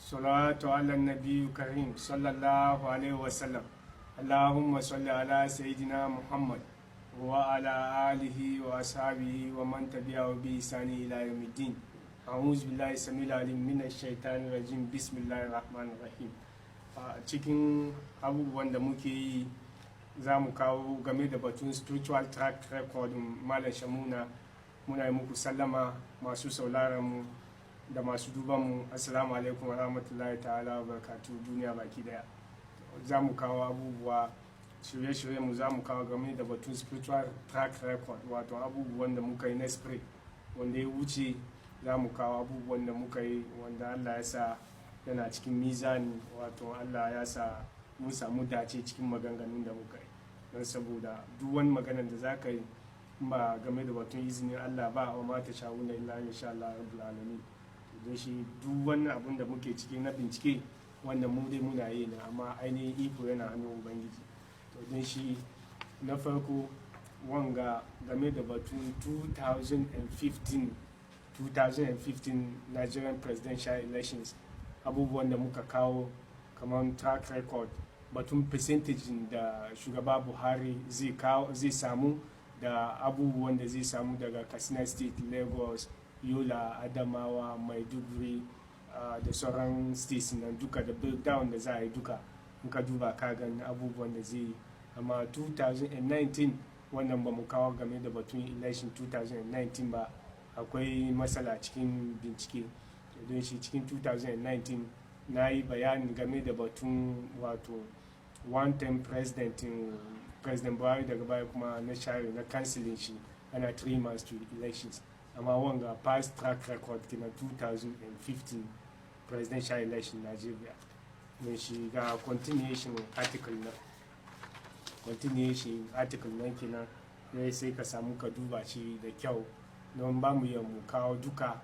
salatu ala nabi karim sallallahu alaihi wasallam. Allahumma salli ala sayyidina Muhammad wa ala alihi wa ashabihi wa man tabi'ahu bi ihsani ila yawmiddin. A'udhu billahi samil alim minash shaitanir rajim. Bismillahir rahmanir rahim. Cikin abubuwan da muke yi za mu kawo game da batun spiritual track record Mallam Sham-Una. Muna yi muku sallama masu sauraron mu da masu duban mu. Assalamu alaikum wa rahmatullahi ta'ala wa barakatuh duniya baki daya. Za mu kawo abubuwa shirye-shirye mu za mu kawo game da batun spiritual track record, wato abubuwan da muka yi na spirit wanda ya wuce. Za mu kawo abubuwan da muka yi wanda Allah ya sa yana cikin mizani, wato Allah ya sa mun samu dace cikin maganganun da muka yi. Don saboda duk wani maganar da za ka yi ba game da batun izinin Allah ba, wa mata sha'una illa insha Allah rabbul alamin. Don shi duk wani abun da muke ciki na bincike wanda mu dai muna yi ne, amma ainihin iko yana hannun Ubangiji. To don shi na farko wanga game da batun 2015 Nigerian presidential elections, abubuwan da muka kawo kamar track record, batun percentage da shugaba Buhari zai samu da abubuwan da zai samu daga Katsina State, Lagos, Yola, Adamawa, Maiduguri da sauran states nan duka, da breakdown da za a yi duka in ka duba ka gani abubuwan da zai yi. Amma 2019 wannan ba mu kawo game da batun election 2019 ba, akwai matsala cikin bincike. Don shi cikin 2019 na yi bayani game da batun wato one term president Buhari, daga baya kuma na share na cancelling shi ana 3 months to elections. Amma wanga past track record kina 2015 presidential election Nigeria. Don shi ga continuation article nan kenan, sai ka samu ka duba shi da kyau, don ba mu mu kawo duka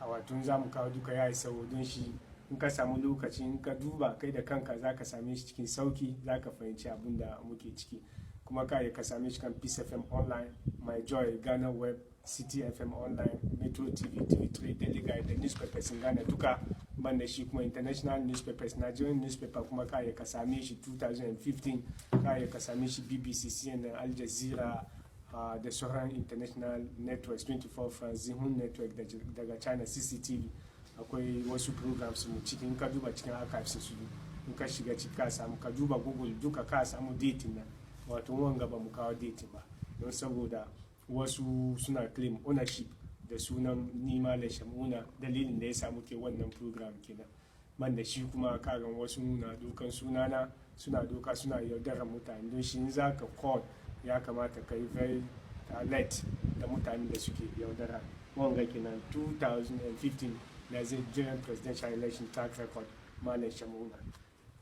a wato za mu kawo duka ya isa. Don shi in ka samu lokaci in ka duba kai da kanka za ka same shi cikin sauki, za ka fahimci abin da muke ciki. Kuma ka same shi kan Peace FM online, My Joy, Ghana Web, City FM online, Metro TV, TV3, Daily Guide da newspapers in Ghana duka. Ban da shi kuma international newspapers, Nigerian newspaper kuma ka same shi 2015, ka same shi BBC, CNN, Al Jazeera da sauran international networks, 24 France, Zihun network daga China, CCTV. Akwai wasu programs mu cikin ka duba cikin archives su, in ka shiga ciki ka samu, ka duba Google duka ka samu dating nan. Wato wanga ba mu kawo dating ba don saboda wasu suna claim ownership da sunan ni Mallam Sham-Una, dalilin da ya samu ke wannan program kenan. Man da shi kuma kagan wasu na dokan sunana, suna yaudarar mutane. Don shi in za ka call ya kamata ka yi very alert da mutane da suke yaudara. Wanga kenan 2015 Nigerian presidential election track record Mallam Sham-Una.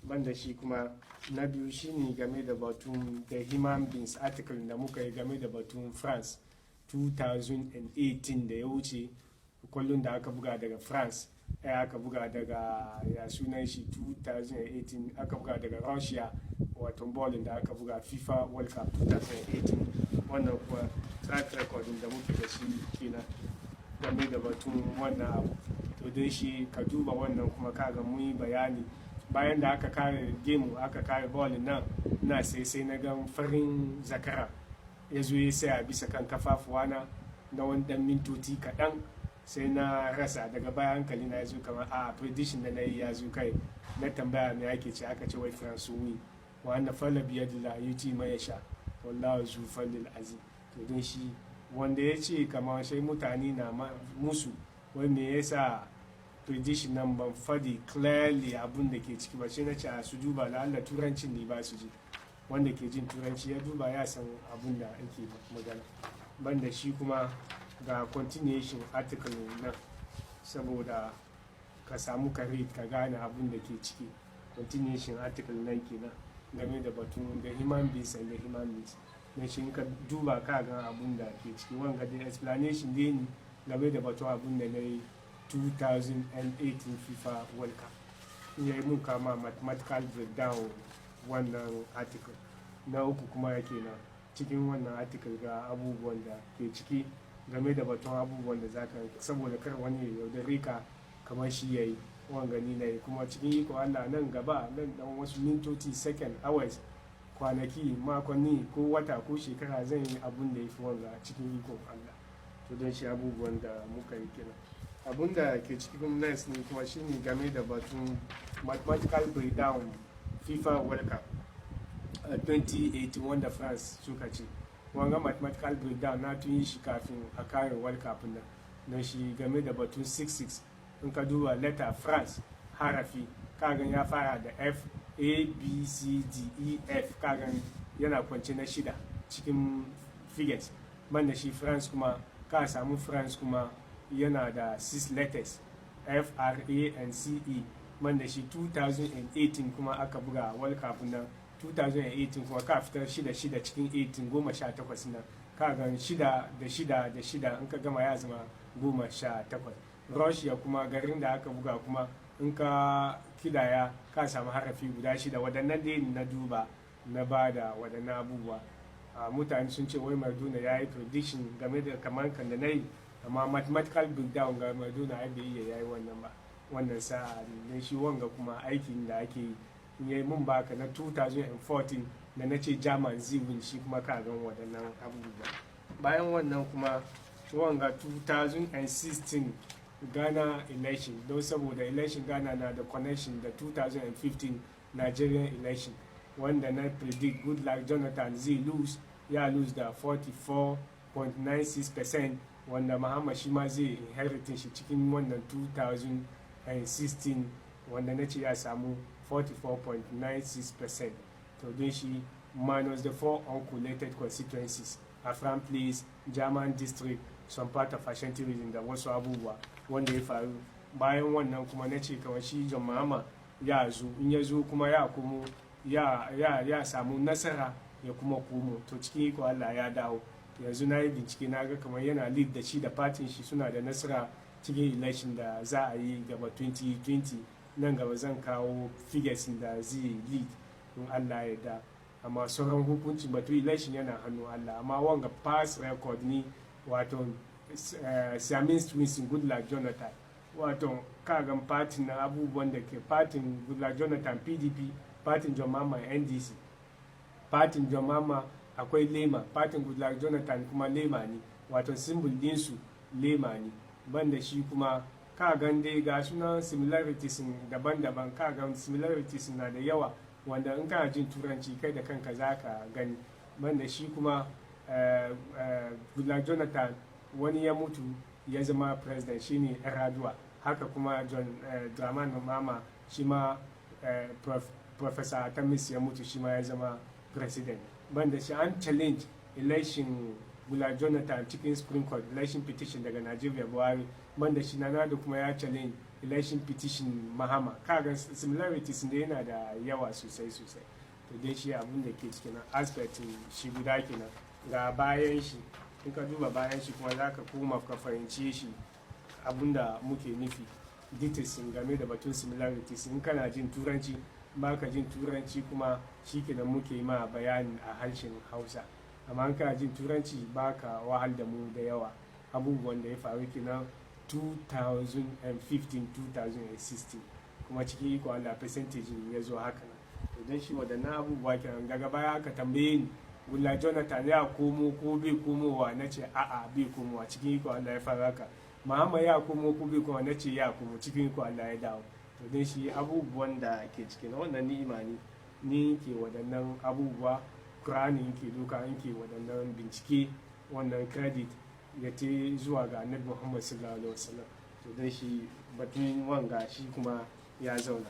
Banda shi kuma na biyu shine game da batun the human beings article da muka yi game da batun France 2018 da ya wuce, kullum da aka buga daga France, aka buga daga ya sunan shi 2018 aka buga daga Russia, wato ballin da aka buga FIFA World Cup 2018. wannan kuwa track record da muke da shi kenan game da batun wannan abu. To don shi ka duba wannan kuma kaga mun yi bayani bayan da aka kare game, aka kare ballin nan, na sai na gan farin zakara ya zo ya saya bisa kan kafafuwa na wani dan mintoti kaɗan, sai na rasa. Daga baya hankali na ya zo kamar prediction da na yi ya zo kai, na tambaya me ake ce, aka ce wai France win wa anna falla biyadillah yuti ma yasha wallahu zu fallil azim. To don shi wanda ya ce kamar sai mutane na musu wai me yasa prediction nan ban fadi clearly abun da ke ciki ba, sai na ce su duba da Allah turancin ne ba su ji, wanda ke jin turanci ya duba ya san abun da ake magana. Banda shi kuma ga continuation article nan, saboda ka samu ka read ka gane abun da ke ciki. Continuation article nan kenan game da batun the human beings and the human beings. Na shi ka duba ka ga abun da ke ciki. Wanga da explanation dai ne game da batun abun da na yi 2018 FIFA World Cup. Ya yi mun kama mathematical breakdown wannan article. Na uku kuma yake na cikin wannan article ga abubuwan da ke ciki game da batun abubuwan da zaka, saboda kar wani ya yaudare ka kamar shi yayi. wanga ni na yi, kuma cikin iko Allah nan gaba nan dan wasu mintoci second hours kwanaki makonni ko wata ko shekara zan yi abun da ya fi wanga cikin iko Allah. To don shi abubuwan da muka yi kenan. Abun da ke cikin next ne kuma shine game da batun mathematical breakdown FIFA World Cup 2018 wanda France suka ce. Wanga mathematical breakdown na tun yi shi kafin a kare World Cup nan. Don shi game da batun 6-6 in ka duba letter France harafi kagan ya fara da F A B C D E F, kagan yana kwance na shida cikin figures. Man da shi France kuma ka samu France kuma yana da 6 letters F R A N C E. Man da shi 2018 kuma aka buga World Cup nan 2018 kuma ka fitar shida cikin 18 18 nan kagan shida da shida in ka gama ya zama 18. Russia kuma garin da aka buga kuma in ka kidaya ka samu harafi guda shida. Waɗannan dai na duba na ba da waɗannan abubuwa. Mutane sun ce wai Maradona ya yi prediction game da kamar kan da na yi, amma mathematical breakdown ga Maradona ai bai iya yayi wannan ba, wannan sa'a ne shi. wanga kuma aikin da ake yi in yayi mun baka na 2014 da na ce German zibin shi kuma ka gan waɗannan abubuwa. Bayan wannan kuma wanga 2016 Ghana election, don saboda election Ghana na da connection da 2015 Nigerian election wanda na predict Goodluck Jonathan zai lose, ya lose da 44.96%, wanda Mahama shi ma zai inheritin shi cikin wannan 2016 wanda na ce ya samu 44.96%. to don shi minus the 4 uncollated constituencies: Afram Place, German District, some part of Ashanti region da wasu abubuwa wanda ya faru. Bayan wannan kuma na ce kawai shi John Mahama ya zo, in ya zo kuma ya komo ya samu nasara ya kuma komo, to cikin iko Allah ya dawo. Yanzu na yi bincike na ga kamar yana lead da shi da fatin shi suna da nasara cikin election da za a yi gaba 2020. Nan gaba zan kawo figures da zai lead in Allah ya da, amma sauran hukunci batu election yana hannu Allah. Amma wanga past record ni wato Siamese twins Goodluck Jonathan, wato kagan fatin na abubuwan da ke fatin Goodluck Jonathan PDP, fatin John Mahama NDC, fatin John Mahama akwai lema, fatin Goodluck Jonathan kuma lema ne, wato symbol dinsu lema ne. Banda shi kuma kagan dai ga sunan similarities daban-daban, kagan similarities na da yawa wanda in kana jin turanci kai da kanka za ka gani. Banda shi kuma Goodluck Jonathan wani ya mutu ya zama president shine Yar'adua, haka kuma John Dramani Mahama shi ma Professor Atamis ya mutu shi ma ya zama president. Banda shi an challenge election Goodluck Jonathan cikin Supreme Court election petition daga Nigeria Buhari. Banda shi Nana-Addo kuma ya challenge election petition Mahama. Kaga similarities da yana da yawa sosai. To dai shi abin da ke cikin aspect shi guda kenan. Ga bayan shi, in ka duba bayan shi kuma za ka koma ka fahimci shi abin da muke nufi, details game da batun similarities. In kana jin turanci, ba ka jin turanci kuma shi kenan muke ma bayani a harshen Hausa. Amma in kana jin turanci ba ka wahal da mu da yawa. Abubuwan da ya faru kenan 2015-2016 kuma cikin iko Allah percentage ya zo haka nan. To don shi waɗannan abubuwa kenan. Daga baya aka tambaye ni Goodluck Jonathan ya komo ko bai komowa, na ce a'a bai komowa, cikin iko Allah ya fara haka. Mahama ya komo ko bai komowa, na ce ya komo, cikin iko Allah ya dawo. To don shi abubuwan da ke cikin wannan ni'ima ni ke waɗannan abubuwa, Qur'ani ke doka, ke waɗannan bincike, wannan credit ya te zuwa ga Annabi Muhammad sallallahu alaihi wasallam. To don shi batun wanga shi kuma ya zauna.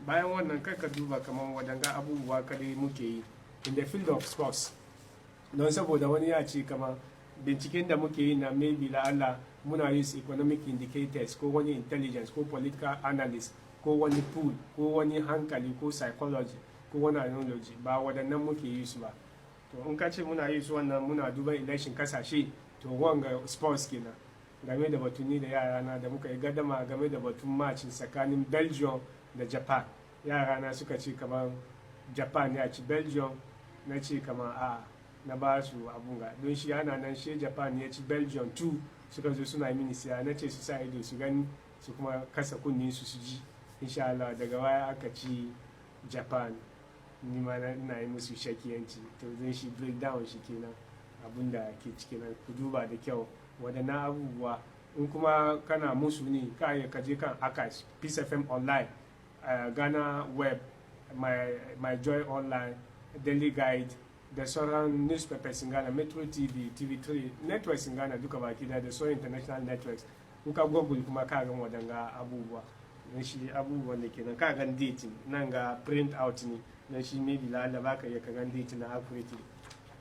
Bayan wannan kai ka duba kamar waɗanga abubuwa kadai muke yi in the field of sports, don saboda wani ya ce kamar binciken da muke yi na maybe la'alla muna use economic indicators ko wani intelligence ko political analyst ko wani pool ko wani hankali ko psychology ko wani analogy, ba waɗannan muke yi su ba. To in ka ce muna yi su wannan muna duban election kasashe, to wanga sports kenan. Game da batuni da yarana da muka yi gadama game da batun match tsakanin Belgium da Japan, yarana suka ce kamar Japan ya ci Belgium, na ce kamar a na ba su abun ga, don shi ana nan shi Japan ya ci Belgium 2 suka zo suna mini siya, na ce su sa ido su gani su kuma kasa kunni su ji insha Allah daga waya aka ci Japan, ni ma na yi musu shakiyanci. To zan shi breakdown shi kenan abun da ke ciki nan, ku duba da kyau waɗannan abubuwa. In kuma kana musu ne ka je kan archives, Peace FM online, Ghana web, my joy online, daily guide da sauran newspapers in Ghana, Metro TV, TV3 networks in Ghana duka baki da sauran international networks. In ka google kuma ka gan waɗanga abubuwa, don shi abubuwan da kenan ka gan date nan ga print out ne, don shi maybe la'alla baka iya ka gan date na accurately,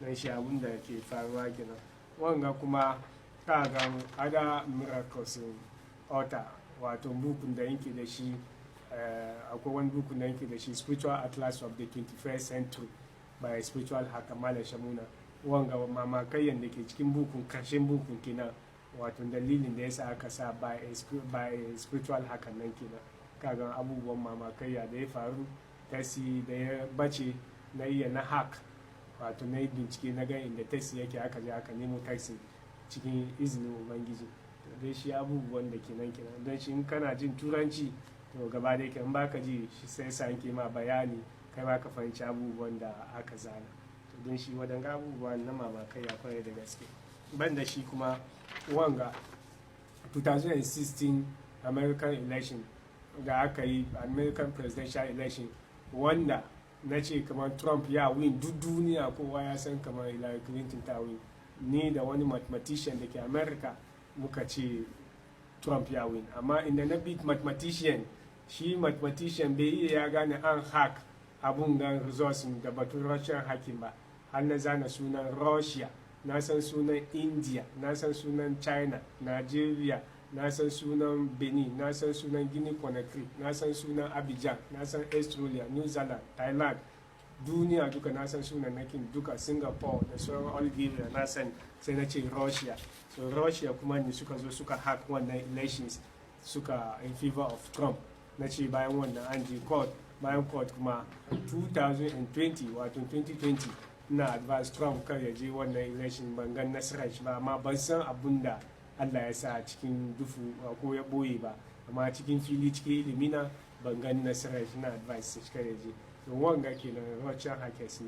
don shi abun da ke faruwa kenan. Wanga kuma ka gan other miracles in author, wato bukun da yake da shi, akwai wani bukun da yake da shi, Spiritual Atlas of the 21st Century by spiritual hacker Mallam Sham-Una. Wanga mamakayan da ke cikin bukun, karshen bukun kenan, wato dalilin da yasa aka sa by a spiritual hacker nan kenan. Kaga abubuwan mamakaiya da ya faru, tasi da ya bace na iya na hack, wato na yi bincike na ga inda tasi yake, aka je aka nemo tasi cikin izinin ubangiji. To dai shi abubuwan da kenan kenan, don shi in kana jin turanci to gaba da yake in baka ji shi sai sa ke ma bayani kai ma ka fahimci abubuwan da aka zana. To don shi waɗanga abubuwan na mamakaiya kwarai da gaske. Ban da shi kuma wanga 2016 American election da aka yi, American presidential election, wanda na ce kamar Trump ya win, duk duniya kowa ya san kamar Hillary Clinton ta win. Ni da wani mathematician da ke America muka ce Trump ya win, amma inda na beat mathematician, shi mathematician bai iya ya gane an hack abun gan results da batun Russian hacking ba. Har na zana sunan Russia, na san sunan India, na san sunan China, Nigeria, na san sunan Benin, na san sunan Guinea Conakry, na san sunan Abidjan, na san Australia, New Zealand, Thailand, duniya duka na san sunan nakin duka, Singapore da sauran Algeria na san, sai na ce Russia. So Russia kuma ne suka zo suka hack wannan elections, suka in favor of Trump. Na ce bayan wannan an je court, bayan court kuma 2020 wato 2020 na advise Trump kar ya je wannan election, ban gan nasarar shi ba, amma ban san abun da Allah ya sa cikin dufu ko ya boye ba, amma cikin fili cikin ilimina ban gan nasarar shi, na advice shi kar ya je. To wanga kenan Russian hackers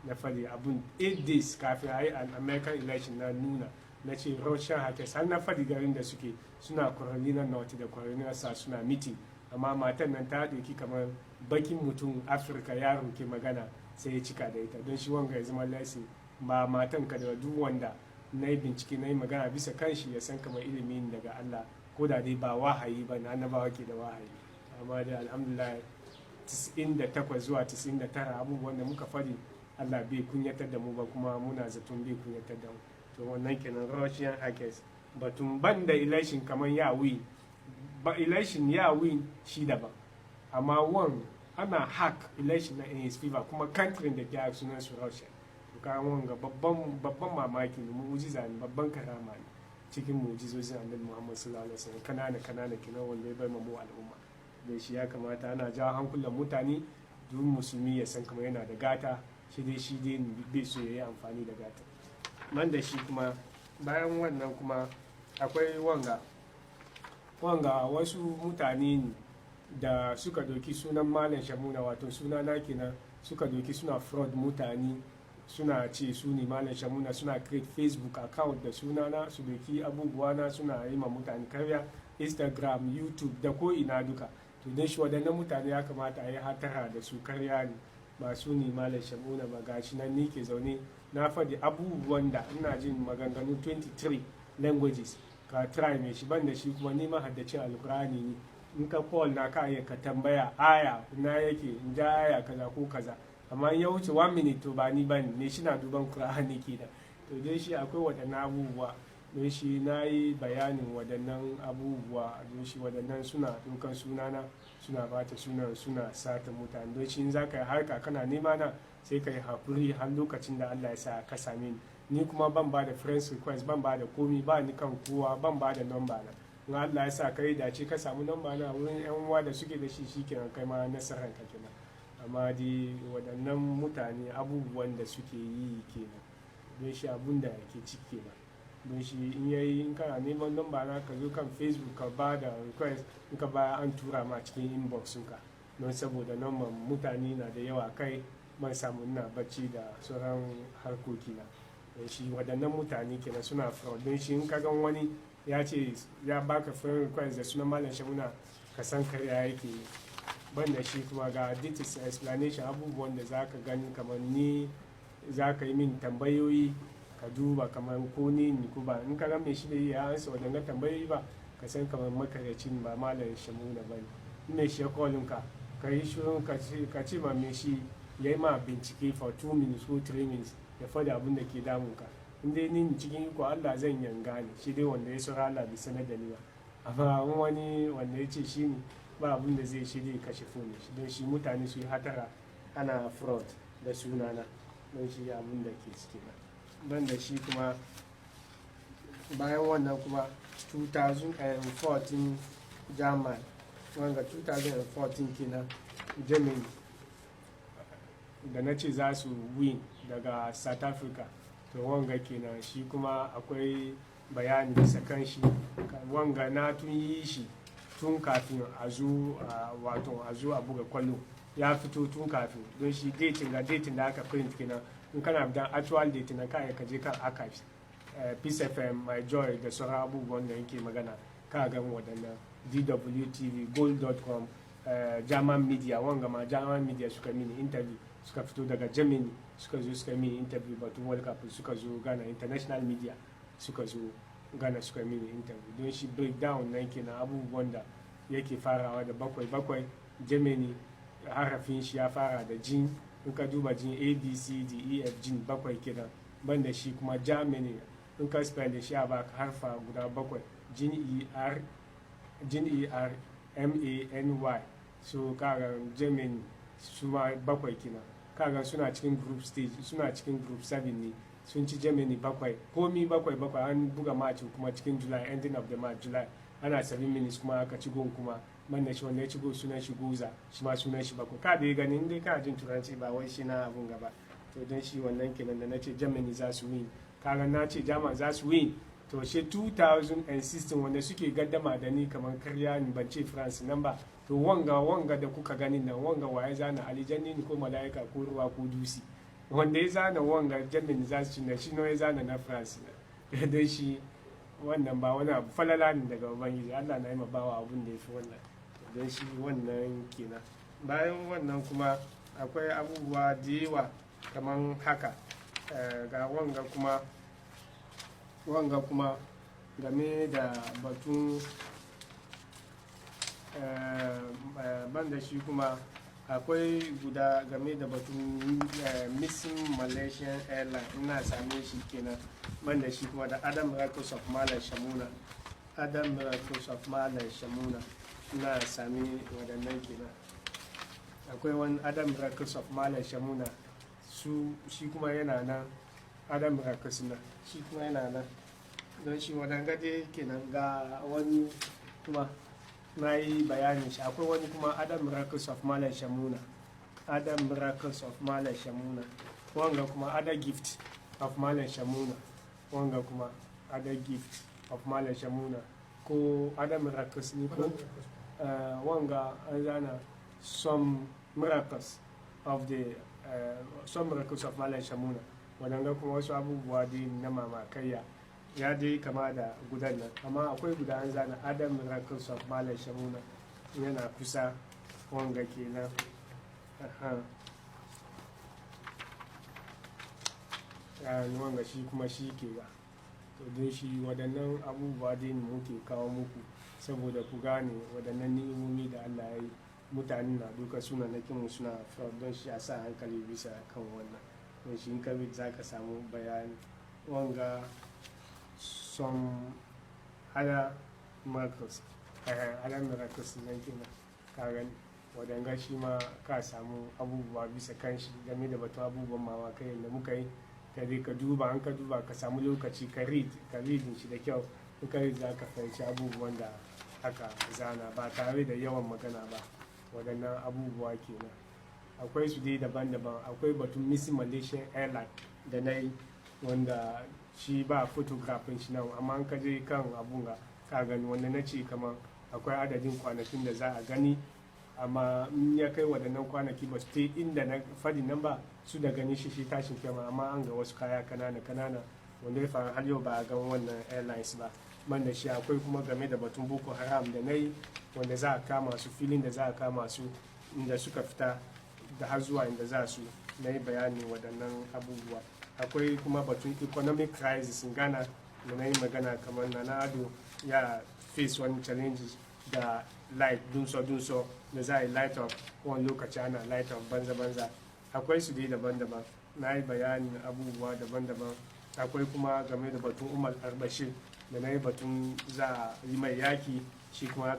na fari abun 8 days kafin a yi an American election na nuna, na ce Russian hackers har na fadi garin da suke, suna Carolina North da Carolina South suna meeting, amma matan nan ta ɗauki kamar bakin mutum Afirka yaron ke magana sai ya cika da ita. Don shi wanga ya zama lesson ba matan ka da duk wanda na yi bincike na yi magana bisa kan shi ya san kamar ilimin daga Allah, ko da dai ba wahayi ba na annabawa ke da wahayi. Amma dai alhamdulillah 98 zuwa 99 abubuwan da muka fadi Allah bai kunyatar da mu ba, kuma muna zaton bai kunyatar da mu. To wannan kenan Russian hackers. Batun ban da election kamar ya win, ba election ya win shi daban, amma wan ana hack election na in his favor, kuma country da ke sunan su Russia. To ka wanga babban mamaki ne, mu'jiza ne, babban karama ne cikin mu'jizozin Annabi Muhammad sallallahu alaihi wasallam, kanana kenan wanda ya bar mu al'umma. Da shi ya kamata ana jawo hankulan mutane, duk musulmi ya san kamar yana da gata, shi dai bai so ya yi amfani da gata. Man da shi kuma bayan wannan kuma akwai wanga wasu mutane da suka doki sunan Mallam Sham-Una, wato suna na kenan, suka doki suna fraud mutane, suna ce su ne Mallam Sham-Una, suna create Facebook account da sunana, su doki abubuwa na suna yi ma mutane karya, Instagram, YouTube da ko ina duka. To don shi waɗannan mutane ya kamata a yi hatara da su, karya ne, ba su ne Mallam Sham-Una ba. Gashi nan ni ke zaune na faɗi abubuwan da ina jin maganganu 23 languages, ka try mai shi, ban da shi kuma ni mahaddacin alkur'ani ne. In ka call na ka ka tambaya aya na yake in ja aya kaza ko kaza, amma ya wuce 1 minute to ba ni bane ne, shi na duban Qur'ani kenan. To dai shi akwai waɗannan abubuwa, don shi na yi bayanin waɗannan abubuwa, don shi waɗannan suna dukan sunana, suna bata sunan, suna sata mutane. Don shi in za ka yi harka kana nema na, sai ka yi haƙuri har lokacin da Allah ya sa ka same ni kuma ban ba da friends request, ban ba da komi, ba ni kan kowa, ban ba da number na. In Allah ya sa kai dace ka samu number na wurin yan uwa da suke da shi, shikenan kai ma nasarar ka kenan. Amma dai waɗannan mutane abubuwan da suke yi kenan, don shi abun da ke ciki kenan. don shi in yayi in kana neman number na ka zo kan Facebook ka ba da request, in ka baya an tura ma cikin inbox ka, don saboda number mutane na da yawa kai man samu ina bacci da sauran harkoki na. Don shi waɗannan mutane kenan suna fraud. Don shi in ka gan wani ya ce ya baka friend request da sunan Mallam Sham-Una, ka san karya yake yi. Banda shi kuma ga details explanation abubuwan da za ka gani kamar ni za ka yi min tambayoyi ka duba kamar ko ni ko ba. In ka ga mai shi da ya ansa waɗannan tambayoyi ba, ka san kamar makaryacin ba Mallam Sham-Una ba ne. In mai shi ya kolin ka yi shirin ka ce ma mai shi ya yi ma bincike for 2 minutes ko 3 minutes ya faɗi abin da ke damun ka. In dai ni cikin iko Allah zan yanga ne, shi dai wanda ya saura Allah bai sanar da ni ba. Amma wani wanda ya ce shi ne ba abin da zai shi zai kashe fone shi. Don shi mutane su yi hatara ana fraud da sunana, don shi abin da ke ciki na. Ban da shi kuma bayan wannan kuma 2014 German, wanga 2014 kenan Germany da na ce za su win daga South Africa, to wanga kenan shi kuma akwai bayani bisa kan shi. Wanga na tun yi shi tun kafin a zo a buga kwallo, ya fito tun kafin. Don shi dating da aka print kenan, in kana da actual date na kai ka je kan archives, Peace FM, My Joy da sauran abubuwan da yake magana, ka gan waɗannan DWTV, Gold.com, German media. Wanga ma German media suka mini interview, suka fito daga Germany suka zo suka mini interview batun World Cup, suka zo Ghana, international media suka zo Ghana suka mini interview. Don shi breakdown nan kenan abubuwan da yake farawa da bakwai. Germany harafin shi ya fara da jin, in ka duba jin ABCDEF jin bakwai kenan. Banda shi kuma Germany in ka spell shi a baka harfa guda bakwai, jin ERMANY. So kaga Germany su ma bakwai kenan. Kaga suna cikin group stage, suna cikin group 7 ne, sun ci Germany bakwai, komi bakwai. An buga match kuma cikin July, ending of the match July, ana 7 minutes kuma aka ci gon kuma. Banda shi wanda ya ci go sunan shi Goza, shi ma sunan shi bakwai. Ka da ganin dai kana jin turanci ba wai shi na abun gaba. To don shi wannan kenan da na ce Germany za su win. Kaga na ce Germany za su win, to shi 2016 wanda suke gaddama da ni kamar karya ni ban ce France nan ba. To wanga da kuka gani nan, wanga waye zana alijanni ko malaika ko ruwa ko dusi, wanda ya zana wanga Germany za su cinna, shi ya zana na France na. Don shi wannan ba wani abu falala ne daga ubangiji, Allah na yi mabawa abun da ya fi wannan. Don shi wannan kenan. Bayan wannan kuma akwai abubuwa da yawa kamar haka. Ga wanga kuma game da batun banda shi kuma akwai guda game da batun missing Malaysian airline, ina same shi kenan. Banda shi kuma da Adam Miracles of Mallam Sham-Una, ina sami waɗannan kenan. Akwai wani Adam Miracles of Mallam Sham-Una, shi kuma yana nan. Adam Miracles na shi kuma yana nan. Don shi waɗanga dai kenan. Ga wani kuma na yi bayanin shi, akwai wani kuma Adam Miracles of Mallam Sham-Una, wanga kuma Other Gift of Mallam Sham-Una, wanga kuma Other Gift of Mallam Sham-Una, ko Adam Miracles ne ko wanga an zana some miracles of Mallam Sham-Una. Waɗanga kuma wasu abubuwa dai na mamakaiya, ya dai kama da gudan nan, amma akwai guda an zana Adam Miracles of Mallam Sham-Una, yana kusa wanga kenan. Wanga shi kuma shi ke ba. To don shi waɗannan abubuwa dai ne muke kawo muku saboda ku gane waɗannan ni'imomi da Allah ya yi. Mutane na duka suna na kinmu suna fraud, don shi a sa hankali bisa kan wannan. Don shi in ka bi za ka samu bayani. Wanga some other miracles nan kenan. Ka gani waɗanga shi ma ka samu abubuwa bisa kan shi game da batun abubuwan mamakai da muka yi. Ka dai ka duba, an ka duba ka samu lokaci ka reading shi da kyau. In ka read za ka fahimci abubuwan da aka zana ba tare da yawan magana ba. Waɗannan abubuwa kenan. Akwai su dai daban-daban. Akwai batun missing Malaysian airline da na yi, wanda shi ba photographin shi nan, amma an ka je kan abun ga ka gani wanda na ce kamar akwai adadin kwanakin da za a gani, amma in ya kai waɗannan kwanaki ba su ta inda na fadi nan ba su da gani shi tashin kyama, amma an ga wasu kaya kanana wanda ya faru har yau ba a gan wannan airlines ba. Man da shi akwai kuma game da batun boko haram da na yi, wanda za a kama su, filin da za a kama su, inda suka fita da har zuwa inda za su, na yi bayanin waɗannan abubuwa. Akwai kuma batun economic crisis in Ghana da na yi magana kamar na ado ya face wani challenges da light dunso da za a yi light up wani lokaci ana light up banza akwai su dai daban-daban, na yi bayanin abubuwa daban-daban. Akwai kuma game da batun Umar al-Bashir da na yi batun za a yi mai yaki, shi kuma haka